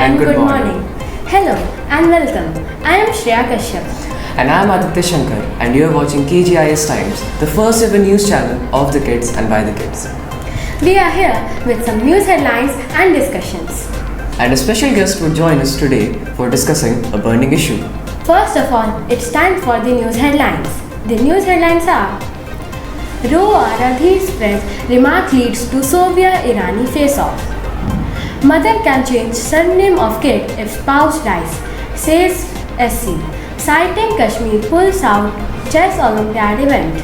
and good morning. Hello and welcome. I am Shreya Kashyap. And I am Aditya Shankar, and you are watching KGIS Times, the first ever news channel of the kids and by the kids. We are here with some news headlines and discussions. And a special guest would join us today for discussing a burning issue. First of all, it's time for the news headlines. The news headlines are: Roe Aradhi spreads remark leads to Soviet-Irani face-off. Mother can change surname of kid if spouse dies, says SC. Citing Kashmir pulls out chess Olympiad event.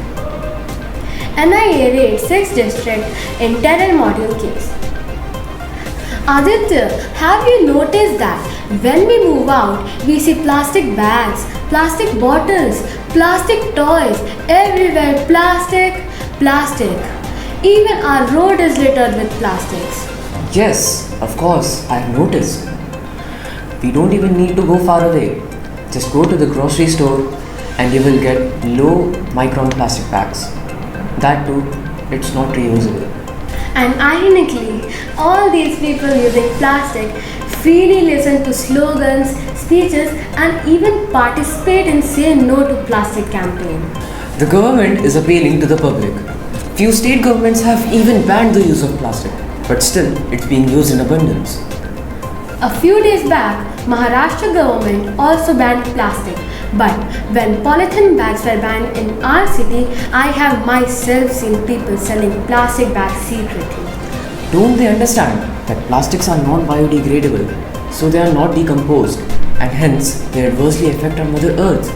NIA raids 6 districts in terror module case. Aditya, have you noticed that when we move out, we see plastic bags, plastic bottles, plastic toys, everywhere plastic, plastic. Even our road is littered with plastics. Yes, of course, I have noticed. We don't even need to go far away. Just go to the grocery store and you will get low micron plastic bags. That too, it's not reusable. And ironically, all these people using plastic freely listen to slogans, speeches, and even participate in Say No to Plastic campaign. The government is appealing to the public. Few state governments have even banned the use of plastic, but still, it's being used in abundance. A few days back, Maharashtra government also banned plastic. But when polythene bags were banned in our city, I have myself seen people selling plastic bags secretly. Don't they understand that plastics are not biodegradable, so they are not decomposed, and hence they adversely affect our Mother Earth?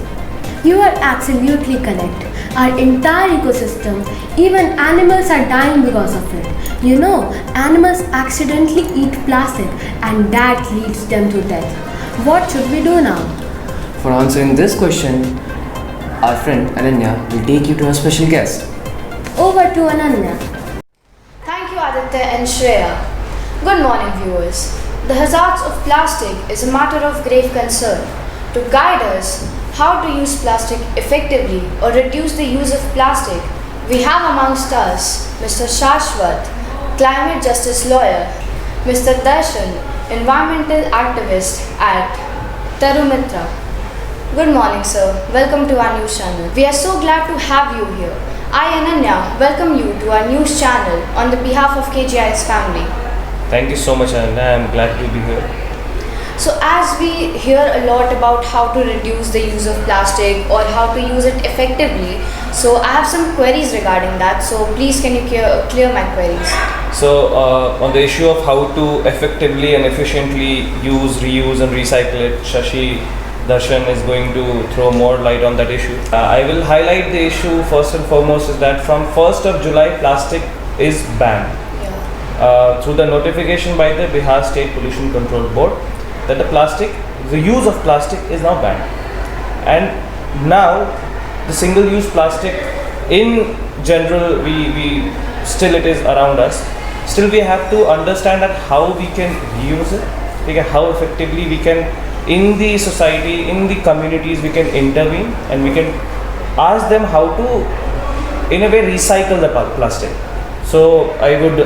You are absolutely correct. Our entire ecosystem, even animals are dying because of it. You know, animals accidentally eat plastic and that leads them to death. What should we do now? For answering this question, our friend Ananya will take you to a special guest. Over to Ananya. Thank you, Aditya and Shreya. Good morning, viewers. The hazards of plastic is a matter of grave concern. To guide us how to use plastic effectively or reduce the use of plastic, we have amongst us Mr. Sashwat, climate justice lawyer, Mr. Darshan, environmental activist at Tarumitra. Good morning, sir. Welcome to our news channel. We are so glad to have you here. I, Ananya, welcome you to our news channel on the behalf of KGI's family. Thank you so much, Ananya. I am glad to be here. So as we hear a lot about how to reduce the use of plastic or how to use it effectively, so I have some queries regarding that. So please can you clear my queries? So on the issue of how to effectively and efficiently use, reuse and recycle it, Darshan is going to throw more light on that issue. I will highlight the issue first and foremost is that from 1st of July, plastic is banned. Through the notification by the Bihar State Pollution Control Board that the use of plastic is now banned. And now the single-use plastic in general, we still it is around us. Still we have to understand that how we can reuse it, how effectively we can in the society, in the communities, we can intervene and we can ask them how to, in a way, recycle the plastic. So I would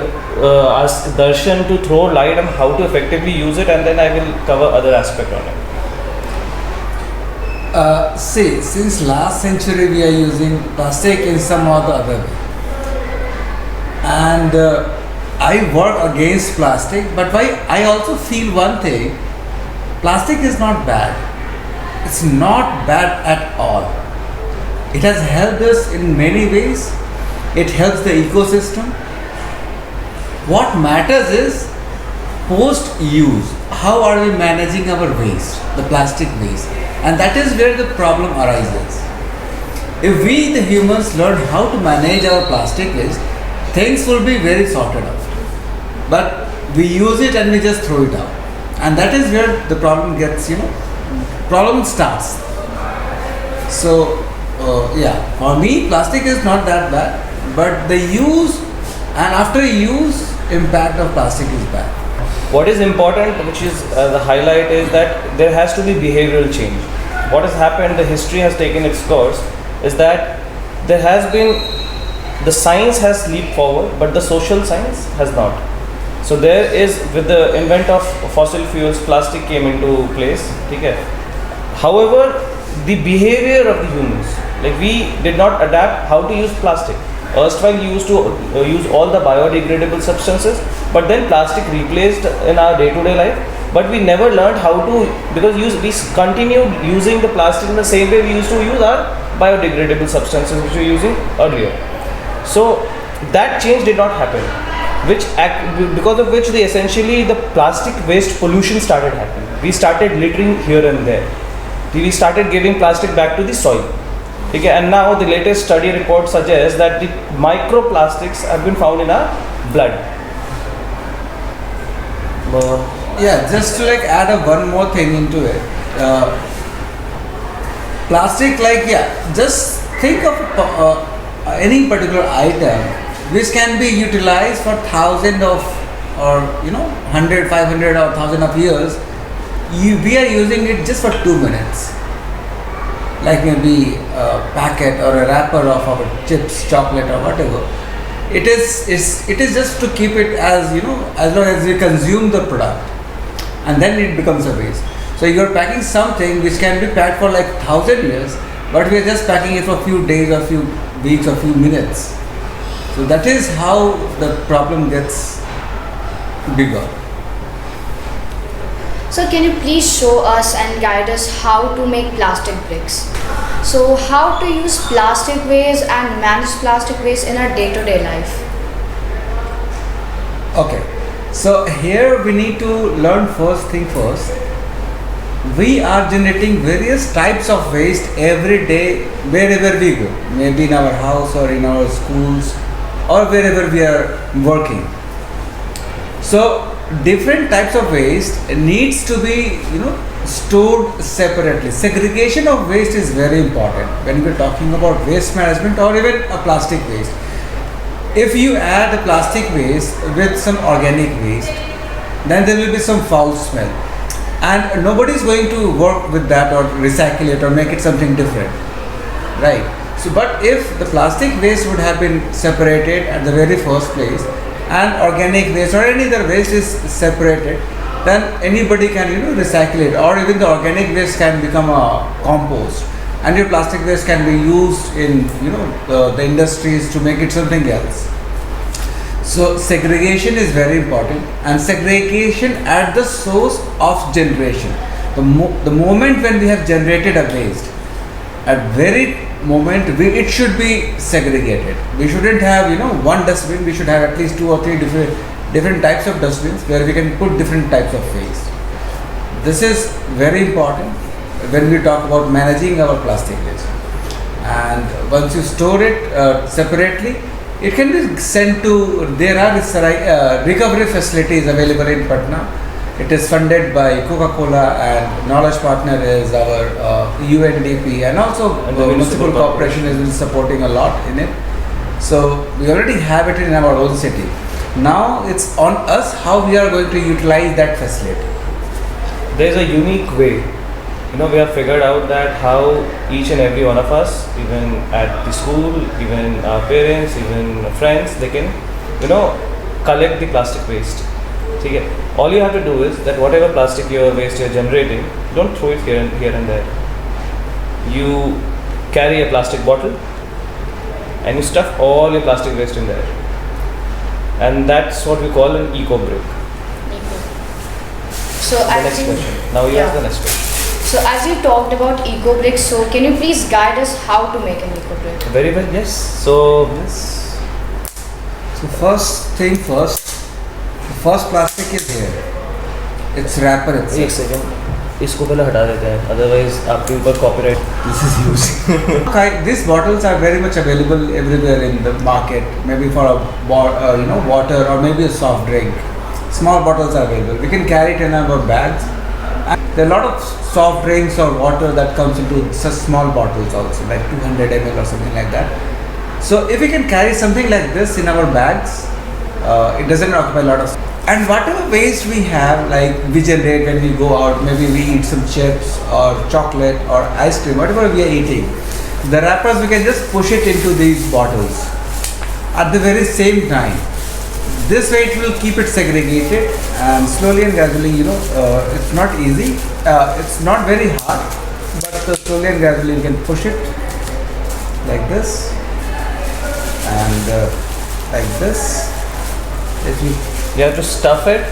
ask Darshan to throw light on how to effectively use it, and then I will cover other aspect on it. See, since last century we are using plastic in some or the other way. And I work against plastic, but I also feel one thing. Plastic is not bad. It's not bad at all. It has helped us in many ways. It helps the ecosystem. What matters is post-use. How are we managing our waste, the plastic waste? And that is where the problem arises. If we, the humans, learn how to manage our plastic waste, things will be very sorted out. But we use it and we just throw it out. And that is where the problem gets, problem starts. So, for me, plastic is not that bad, but the use and after use, impact of plastic is bad. What is important, which is the highlight, is that there has to be behavioral change. What has happened, the history has taken its course, is that there has been, the science has leaped forward, but the social science has not. So there is, with the invent of fossil fuels, plastic came into place. Okay. However, the behavior of the humans, like we did not adapt how to use plastic. Erstwhile we used to use all the biodegradable substances, but then plastic replaced in our day-to-day life. But we never learned how to, because we continued using the plastic in the same way we used to use our biodegradable substances which we were using earlier. So that change did not happen, because of which essentially the plastic waste pollution started happening. We started littering here and there. We started giving plastic back to the soil. Okay, and now the latest study report suggests that the microplastics have been found in our blood. Yeah, just to like add one more thing into it. Plastic, like, yeah, just think of any particular item which can be utilized for thousands of, or 100, 500 or 1000 of years. We are using it just for 2 minutes. Like maybe a packet or a wrapper of our chips, chocolate or whatever. It is just to keep it as as long as we consume the product, and then it becomes a waste. So you're packing something which can be packed for like 1000 years, but we are just packing it for a few days or few weeks or few minutes. So that is how the problem gets bigger. So can you please show us and guide us how to make plastic bricks? So how to use plastic waste and manage plastic waste in our day-to-day life? Okay, so here we need to learn first thing first. We are generating various types of waste every day wherever we go, maybe in our house or in our schools or wherever we are working. So different types of waste needs to be stored separately. Segregation of waste is very important when we are talking about waste management or even a plastic waste. If you add a plastic waste with some organic waste, then there will be some foul smell, and nobody is going to work with that or recycle it or make it something different, right? So but if the plastic waste would have been separated at the very first place, and organic waste or any other waste is separated, then anybody can recycle it, or even the organic waste can become a compost, and your plastic waste can be used in the industries to make it something else. So segregation is very important, and segregation at the source of generation. The moment when we have generated a waste, at very moment it should be segregated. We shouldn't have one dustbin. We should have at least 2 or 3 different types of dustbins where we can put different types of waste. This is very important when we talk about managing our plastic waste. And once you store it separately, it can be sent to, there are recovery facilities available in Patna. It is funded by Coca-Cola, and knowledge partner is our UNDP, and also the municipal corporation has been supporting a lot in it. So we already have it in our own city. Now it's on us how we are going to utilize that facility. There is a unique way. We have figured out that how each and every one of us, even at the school, even our parents, even friends, they can, collect the plastic waste. Okay. All you have to do is that whatever plastic waste you're generating, don't throw it here and there. You carry a plastic bottle and you stuff all your plastic waste in there. And that's what we call an eco brick. So The next question. Now you ask the next question. So as you talked about eco bricks, so can you please guide us how to make an eco brick? Very well, yes. So first thing first, the first plastic is here. It's wrapper itself. एक second, इसको पहले हटा देते हैं, otherwise आपके ऊपर copyright. This is huge. These bottles are very much available everywhere in the market. Maybe for a water or maybe a soft drink. Small bottles are available. We can carry it in our bags. And there are a lot of soft drinks or water that comes into such small bottles also, like 200 ml or something like that. So if we can carry something like this in our bags, it doesn't occupy a lot of space. And whatever waste we have, like we generate when we go out, maybe we eat some chips or chocolate or ice cream, whatever we are eating, the wrappers we can just push it into these bottles. At the very same time, This way it will keep it segregated, and slowly and gradually, it's not easy. It's not very hard, but slowly and gradually you can push it like this and like this. If You have to stuff it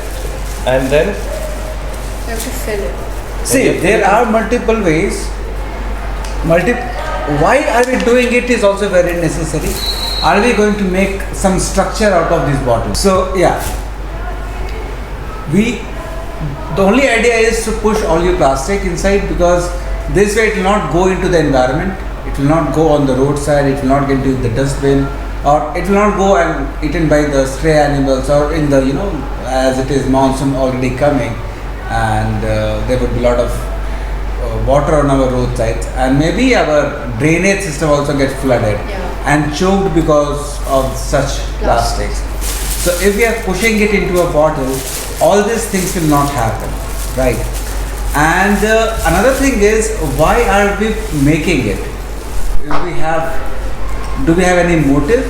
and then You have to fill it. see, there are multiple ways. Why are we doing it is also very necessary. Are we going to make some structure out of these bottles? So yeah, the only idea is to push all your plastic inside, because this way it will not go into the environment. It will not go on the roadside. It will not get into the dustbin, or it will not go and eaten by the stray animals, or in the as it is monsoon already coming, and there would be a lot of water on our roadsides, and maybe our drainage system also gets flooded and choked because of such plastics. So if we are pushing it into a bottle, all these things will not happen, right? And another thing is, why are we making it? Do we have any motive?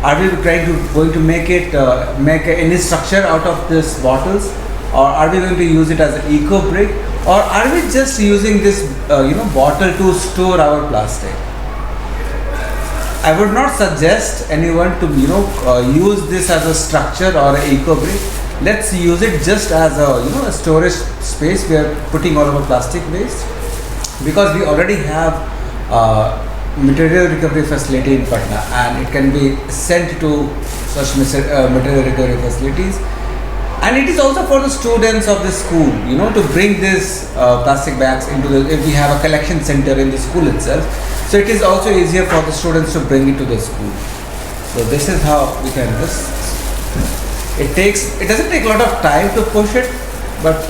Are we going to make any structure out of these bottles, or are we going to use it as an eco brick, or are we just using this bottle to store our plastic? I would not suggest anyone to use this as a structure or an eco brick. Let's use it just as a storage space. We are putting all of our plastic waste, because we already have material recovery facility in Patna, and it can be sent to such material recovery facilities. And it is also for the students of the school, to bring this plastic bags if we have a collection center in the school itself. So it is also easier for the students to bring it to the school. So this is how we can do this. It doesn't take a lot of time to push it, but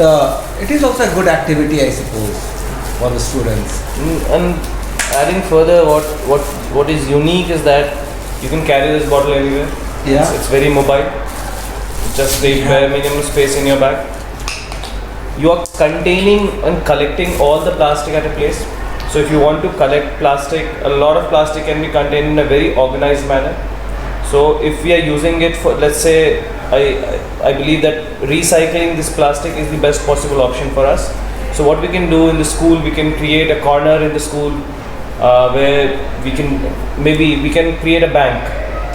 it is also a good activity, I suppose, for the students. And adding further, what is unique is that you can carry this bottle anywhere. Yeah. It's very mobile. Just take bare minimum space in your bag. You are containing and collecting all the plastic at a place. So if you want to collect plastic, a lot of plastic can be contained in a very organized manner. So if we are using it for, let's say, I believe that recycling this plastic is the best possible option for us. So what we can do in the school, we can create a corner in the school where we can create a bank,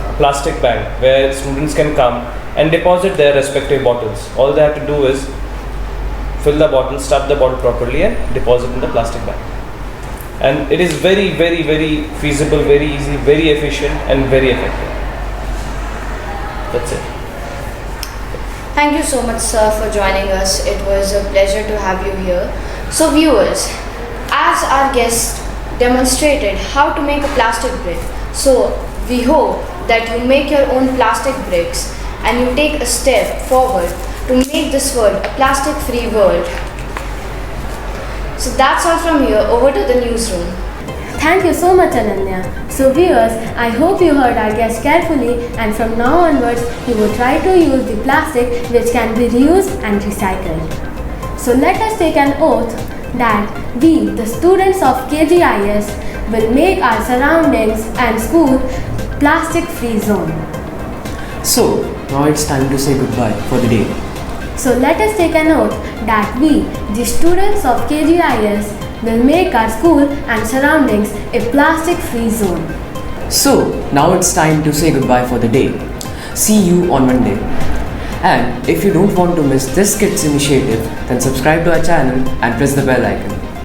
a plastic bank, where students can come and deposit their respective bottles. All they have to do is fill the bottle, stuff the bottle properly, and deposit in the plastic bag. And it is very, very, very feasible, very easy, very efficient, and very effective. That's it. Thank you so much, sir, for joining us. It was a pleasure to have you here. So viewers, as our guest demonstrated how to make a plastic brick, so we hope that you make your own plastic bricks and you take a step forward to make this world a plastic-free world. So that's all from here. Over to the newsroom. Thank you so much, Ananya. So viewers, I hope you heard our guest carefully, and from now onwards you will try to use the plastic which can be reused and recycled. So let us take an oath that we, the students of KGIS, will make our surroundings and school plastic-free zone. So, now it's time to say goodbye for the day. So let us take an oath that we, the students of KGIS, will make our school and surroundings a plastic-free zone. So, now it's time to say goodbye for the day. See you on Monday. And if you don't want to miss this kids initiative, then subscribe to our channel and press the bell icon.